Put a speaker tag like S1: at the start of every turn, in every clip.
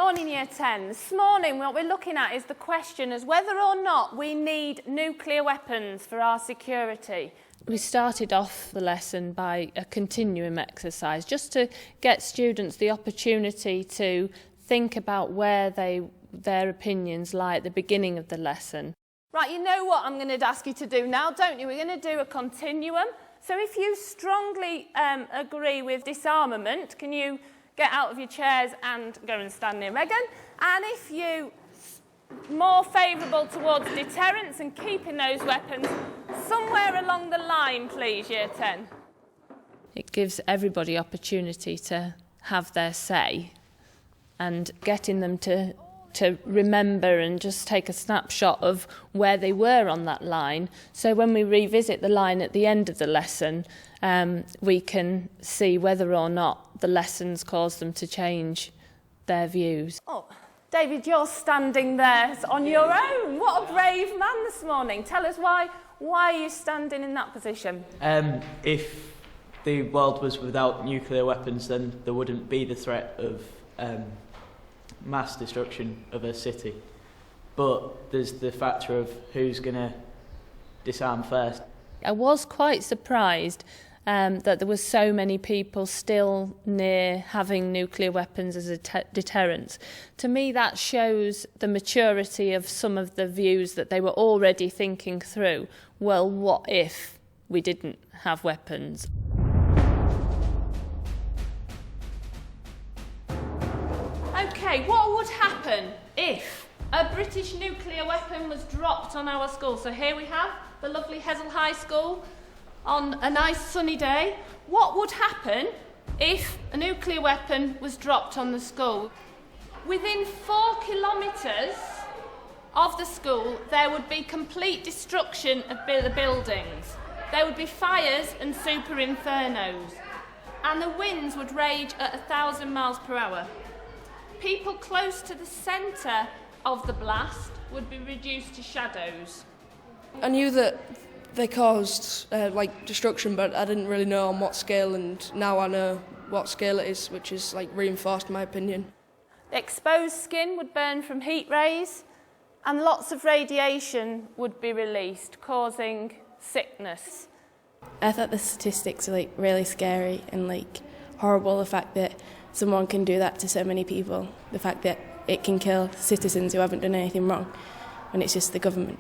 S1: morning, Year 10. This morning what we're looking at is the question as whether or not we need nuclear weapons for our security.
S2: We started off the lesson by a continuum exercise, just to get students the opportunity to think about where their opinions lie at the beginning of the lesson.
S1: Right, you know what I'm going to ask you to do now, don't you? We're going to do a continuum. So if you strongly agree with disarmament, can you get out of your chairs and go and stand near Megan? And if you more favourable towards deterrence and keeping those weapons, somewhere along the line, please, Year 10.
S2: It gives everybody opportunity to have their say, and getting them to remember and just take a snapshot of where they were on that line. So when we revisit the line at the end of the lesson, we can see whether or not the lessons cause them to change their views.
S1: Oh, David, you're standing there on your own. What a brave man this morning. Tell us why are you standing in that position?
S3: If the world was without nuclear weapons, then there wouldn't be the threat of mass destruction of a city. But there's the factor of who's going to disarm first.
S2: I was quite surprised that there were so many people still near having nuclear weapons as a deterrent. To me, that shows the maturity of some of the views that they were already thinking through. Well, what if we didn't have weapons?
S1: OK, what would happen if a British nuclear weapon was dropped on our school? So here we have the lovely Hessle High School on a nice sunny day. What would happen if a nuclear weapon was dropped on the school? Within 4 kilometres of the school, there would be complete destruction of the buildings. There would be fires and super infernos, and the winds would rage at 1,000 miles per hour. People close to the centre of the blast would be reduced to shadows.
S4: I knew that they caused destruction, but I didn't really know on what scale, and now I know what scale it is, which is reinforced my opinion.
S1: The exposed skin would burn from heat rays, and lots of radiation would be released, causing sickness.
S5: I thought the statistics are really scary and horrible. The fact that someone can do that to so many people, the fact that it can kill citizens who haven't done anything wrong, when it's just the government.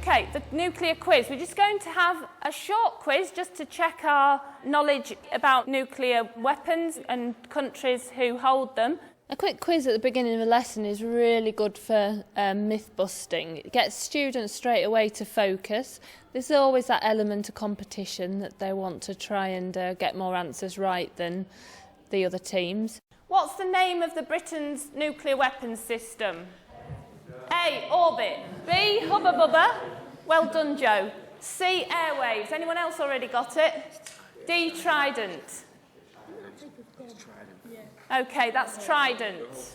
S1: OK, the nuclear quiz. We're just going to have a short quiz just to check our knowledge about nuclear weapons and countries who hold them.
S2: A quick quiz at the beginning of a lesson is really good for myth busting. It gets students straight away to focus. There's always that element of competition that they want to try and get more answers right than the other teams.
S1: What's the name of the Britain's nuclear weapons system? A, orbit. B, hubba bubba. Well done, Joe. C, airwaves. Anyone else already got it? D, trident. OK, that's trident.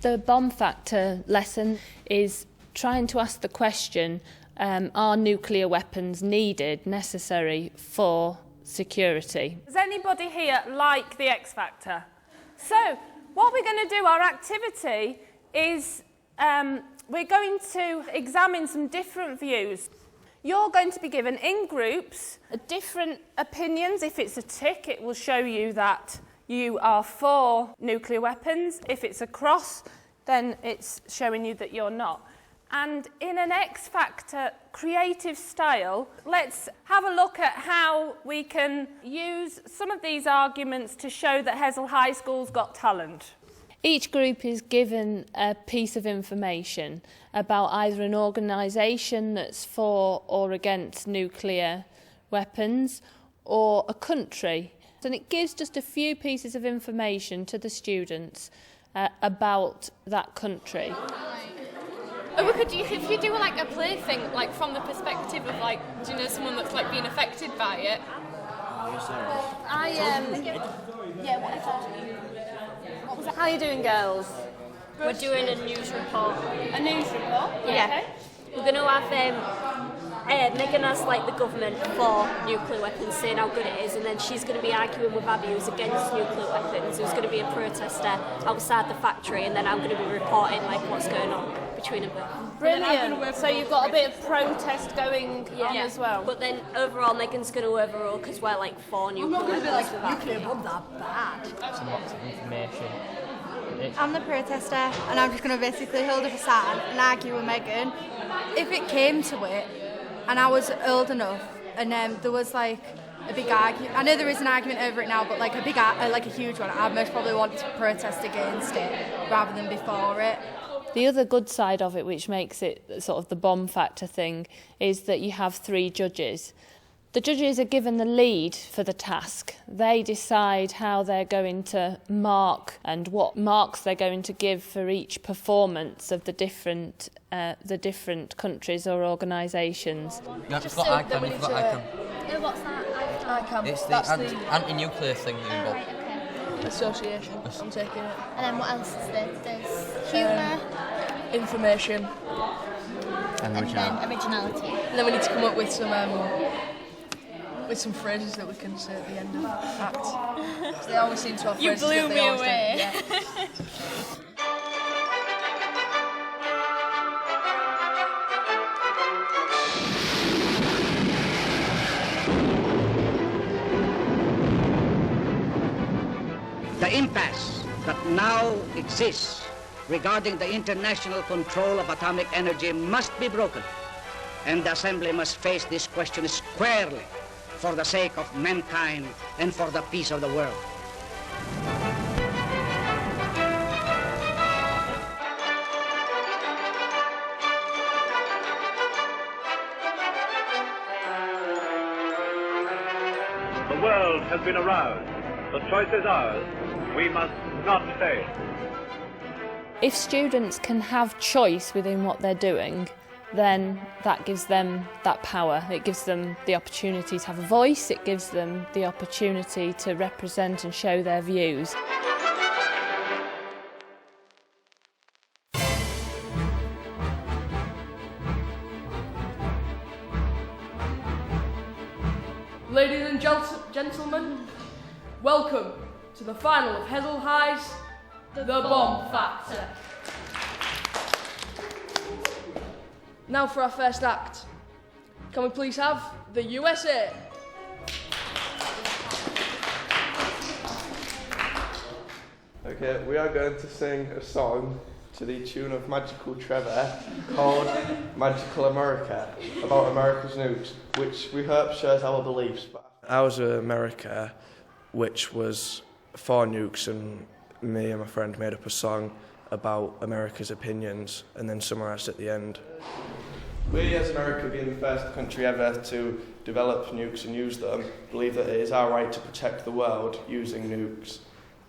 S2: The bomb factor lesson is trying to ask the question, are nuclear weapons needed, necessary for security?
S1: Does anybody here like the X Factor? So, what we're going to do, our activity, is we're going to examine some different views. You're going to be given in groups different opinions. If it's a tick, it will show you that you are for nuclear weapons. If it's a cross, then it's showing you that you're not. And in an X Factor creative style, let's have a look at how we can use some of these arguments to show that Hessle High School's got talent.
S2: Each group is given a piece of information about either an organisation that's for or against nuclear weapons or a country. And it gives just a few pieces of information to the students about that country.
S6: If you do a play thing, from the perspective of someone that's being affected by it.
S1: How are you doing, girls?
S6: We're doing a news report.
S1: A news report?
S6: Yeah.
S1: Okay.
S6: We're going to have
S7: Megan has like the government for nuclear weapons, saying how good it is, and then she's going to be arguing with Abby, who's against nuclear weapons, who's going to be a protester outside the factory, and then I'm going to be reporting like what's going on between them both.
S2: Brilliant. So you've got a bit of protest going on as well.
S7: But then overall, Megan's going to overrule because we're like for nuclear weapons.
S8: I'm not going to be like nuclear bombs are bad.
S9: That's lots of information.
S10: I'm the protester, and I'm just going to basically hold up a sign and argue with Megan. If it came to it, and I was old enough, and there was like a big argument. I know there is an argument over it now, but like a huge one. I'd most probably want to protest against it rather than before it.
S2: The other good side of it, which makes it sort of the bomb factor thing, is that you have 3 judges. The judges are given the lead for the task. They decide how they're going to mark and what marks they're going to give for each performance of the different countries or organisations.
S9: You've got ICAM, you've got ICAM.
S8: What's that? ICAM.
S9: It's the anti-nuclear thing that you've got.
S8: Right, okay.
S4: Association. I'm taking it.
S8: And then what else is there? There's humour.
S4: Information.
S9: And
S8: And then originality.
S4: And then we need to come up with some phrases that we can say at the end of acts. So they always seem to have phrases
S6: blew
S4: that they
S6: me
S4: always
S6: away.
S4: do. Yeah.
S11: The impasse that now exists regarding the international control of atomic energy must be broken, and the Assembly must face this question squarely for the sake of mankind and for the peace of the world.
S12: The world has been aroused. The choice is ours. We must not fail.
S2: If students can have choice within what they're doing, then that gives them that power. It gives them the opportunity to have a voice, it gives them the opportunity to represent and show their views.
S4: Ladies and gentlemen, welcome to the final of Hessel High's The Bomb Factor. Now for our first act. Can we please have the USA?
S13: Okay, we are going to sing a song to the tune of Magical Trevor called Magical America, about America's nukes, which we hope shares our beliefs. Ours are America, which was for nukes, and me and my friend made up a song about America's opinions and then summarised at the end. We, as America, being the first country ever to develop nukes and use them, believe that it is our right to protect the world using nukes.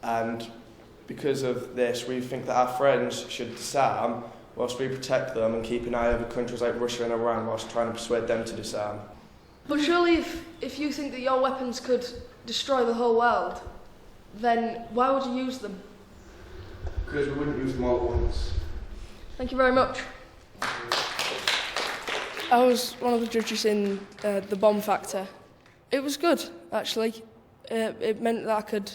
S13: And because of this, we think that our friends should disarm whilst we protect them and keep an eye over countries like Russia and Iran whilst trying to persuade them to disarm.
S4: But surely if you think that your weapons could destroy the whole world, then why would you use them?
S13: Because we wouldn't use them all at once.
S4: Thank you very much. I was one of the judges in the Bomb Factor. It was good, actually. It meant that I could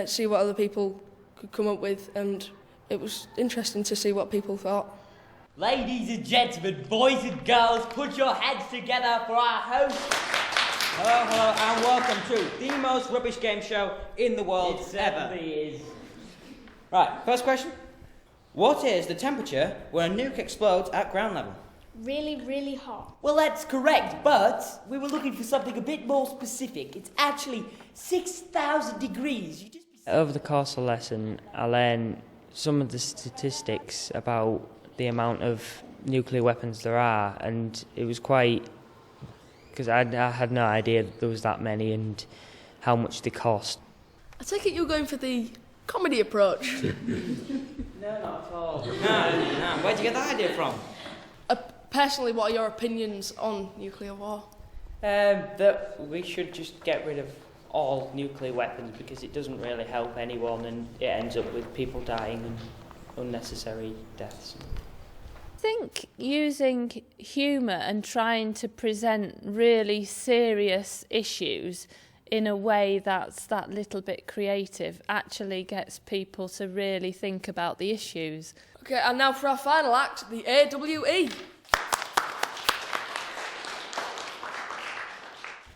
S4: see what other people could come up with, and it was interesting to see what people thought.
S14: Ladies and gentlemen, boys and girls, put your heads together for our host. Hello, hello, and welcome to the most rubbish game show in the world ever. It is. Right, first question. What is the temperature when a nuke explodes at ground level?
S8: Really, really hot.
S14: Well, that's correct, but we were looking for something a bit more specific. It's actually 6,000 degrees.
S15: Over the course of the lesson, I learned some of the statistics about the amount of nuclear weapons there are, and it was quite... because I had no idea that there was that many and how much they cost.
S4: I take it you're going for the comedy approach.
S14: No, not at all. No. Where'd you get that idea from?
S4: Personally, what are your opinions on nuclear war?
S15: That we should just get rid of all nuclear weapons because it doesn't really help anyone and it ends up with people dying and unnecessary deaths.
S2: think using humour and trying to present really serious issues in a way that's that little bit creative actually gets people to really think about the issues.
S4: Okay, and now for our final act, the AWE.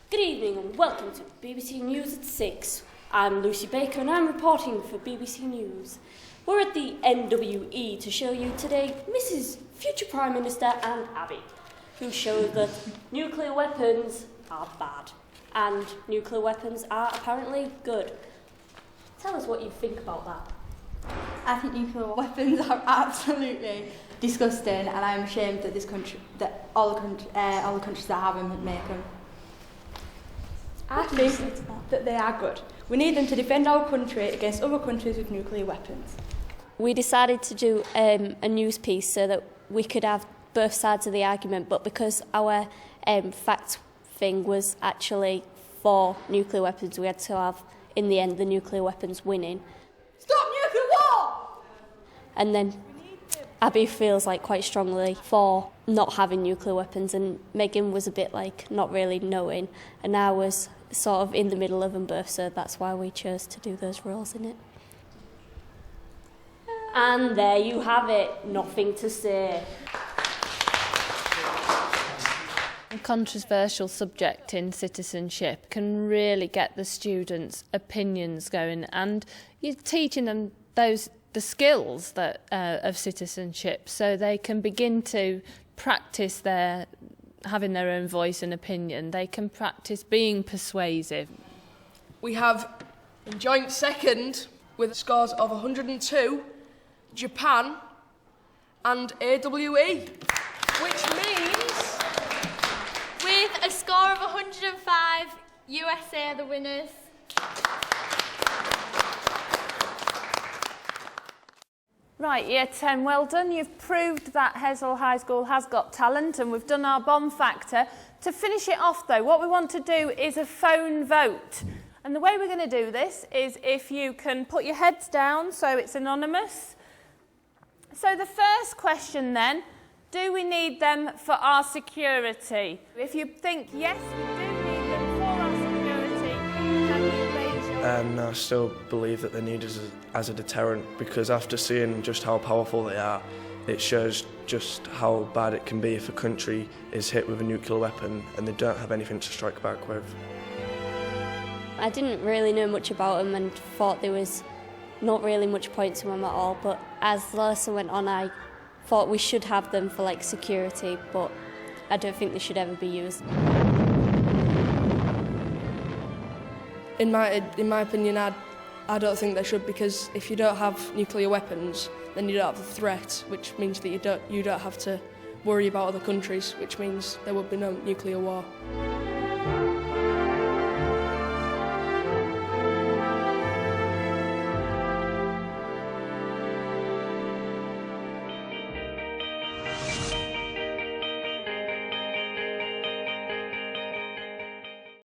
S7: Good evening and welcome to BBC News at 6. I'm Lucy Baker and I'm reporting for BBC News. We're at the NWE to show you today Mrs. Future Prime Minister and Abby, who show that nuclear weapons are bad and nuclear weapons are apparently good. Tell us what you think about that.
S10: I think nuclear weapons are absolutely disgusting, and I'm ashamed that this country, that all the countries that have them make them. I think that they are good. We need them to defend our country against other countries with nuclear weapons.
S7: We decided to do a news piece so that we could have both sides of the argument, but because our fact thing was actually for nuclear weapons, we had to have, in the end, the nuclear weapons winning.
S10: Stop nuclear war!
S7: And then Abby feels like quite strongly for not having nuclear weapons, and Megan was a bit like not really knowing, and I was sort of in the middle of them both, so that's why we chose to do those roles in it. And there you have it, nothing to say.
S2: A controversial subject in citizenship can really get the students' opinions going, and you're teaching them the skills that of citizenship, so they can begin to practice having their own voice and opinion. They can practice being persuasive.
S4: We have in joint second with scores of 102, Japan and AWE, which means
S8: with a score of 105, USA are the winners.
S2: Right, Year 10, well done. You've proved that Hessel High School has got talent, and we've done our bomb factor. To finish it off, though, what we want to do is a phone vote. And the way we're going to do this is if you can put your heads down so it's anonymous. So the first question then, do we need them for our security? If you think yes, we do need them for our security, can you raise your
S13: And I still believe that they're needed as a deterrent, because after seeing just how powerful they are, it shows just how bad it can be if a country is hit with a nuclear weapon and they don't have anything to strike back with.
S7: I didn't really know much about them and thought there was not really much point to them at all, but as the lesson went on, I thought we should have them for like security, but I don't think they should ever be used.
S4: in my opinion, I don't think they should, because if you don't have nuclear weapons, then you don't have the threat, which means that you don't have to worry about other countries, which means there would be no nuclear war.